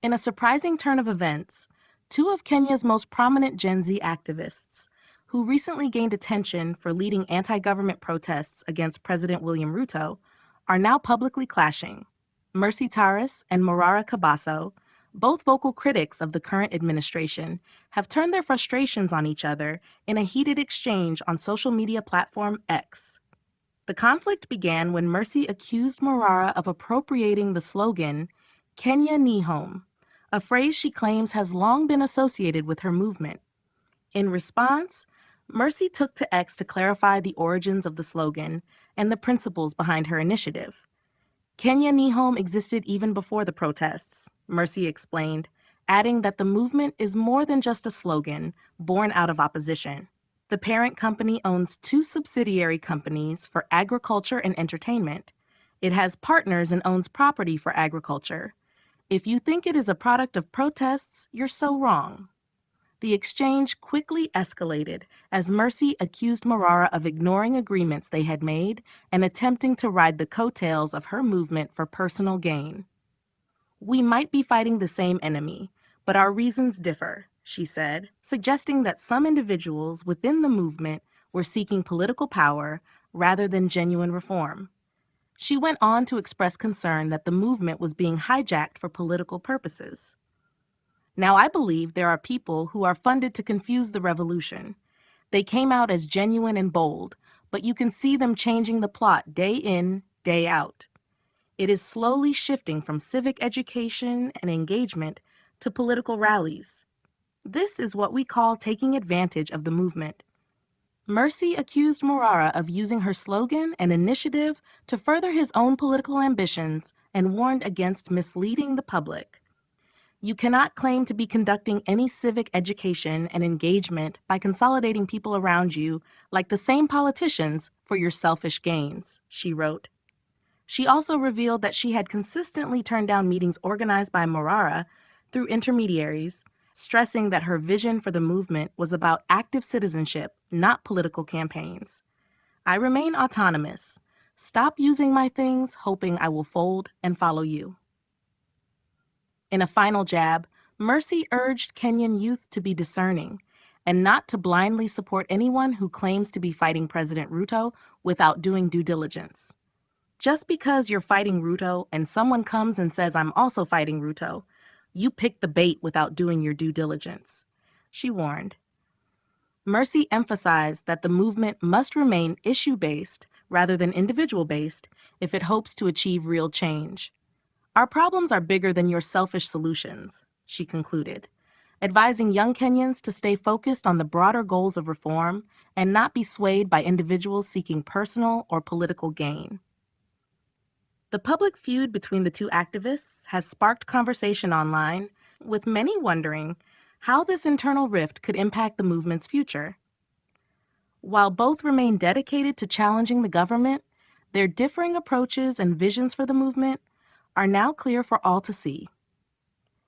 In a surprising turn of events, two of Kenya's most prominent Gen Z activists, who recently gained attention for leading anti-government protests against President William Ruto, are now publicly clashing. Mercy Tarus and Morara Kebaso, both vocal critics of the current administration, have turned their frustrations on each other in a heated exchange on social media platform X. The conflict began when Mercy accused Morara of appropriating the slogan, Kenya Ni Home, a phrase she claims has long been associated with her movement. In response, Mercy took to X to clarify the origins of the slogan and the principles behind her initiative. Kenya Ni Home existed even before the protests, Mercy explained, adding that the movement is more than just a slogan born out of opposition. The parent company owns two subsidiary companies for agriculture and entertainment. It has partners and owns property for agriculture. If you think it is a product of protests, you're so wrong. The exchange quickly escalated as Mercy accused Morara of ignoring agreements they had made and attempting to ride the coattails of her movement for personal gain. "We might be fighting the same enemy, but our reasons differ," she said, suggesting that some individuals within the movement were seeking political power rather than genuine reform. She went on to express concern that the movement was being hijacked for political purposes. "Now, I believe there are people who are funded to confuse the revolution. They came out as genuine and bold, but you can see them changing the plot day in, day out. It is slowly shifting from civic education and engagement to political rallies. This is what we call taking advantage of the movement." Mercy accused Morara of using her slogan and initiative to further his own political ambitions and warned against misleading the public. "You cannot claim to be conducting any civic education and engagement by consolidating people around you like the same politicians for your selfish gains," she wrote. She also revealed that she had consistently turned down meetings organized by Morara through intermediaries, stressing that her vision for the movement was about active citizenship, not political campaigns. "I remain autonomous. Stop using my things, hoping I will fold and follow you." In a final jab, Mercy urged Kenyan youth to be discerning and not to blindly support anyone who claims to be fighting President Ruto without doing due diligence. "Just because you're fighting Ruto and someone comes and says, 'I'm also fighting Ruto,' you pick the bait without doing your due diligence," she warned. Mercy emphasized that the movement must remain issue-based rather than individual-based if it hopes to achieve real change. "Our problems are bigger than your selfish solutions," she concluded, advising young Kenyans to stay focused on the broader goals of reform and not be swayed by individuals seeking personal or political gain. The public feud between the two activists has sparked conversation online, with many wondering how this internal rift could impact the movement's future. While both remain dedicated to challenging the government, their differing approaches and visions for the movement are now clear for all to see.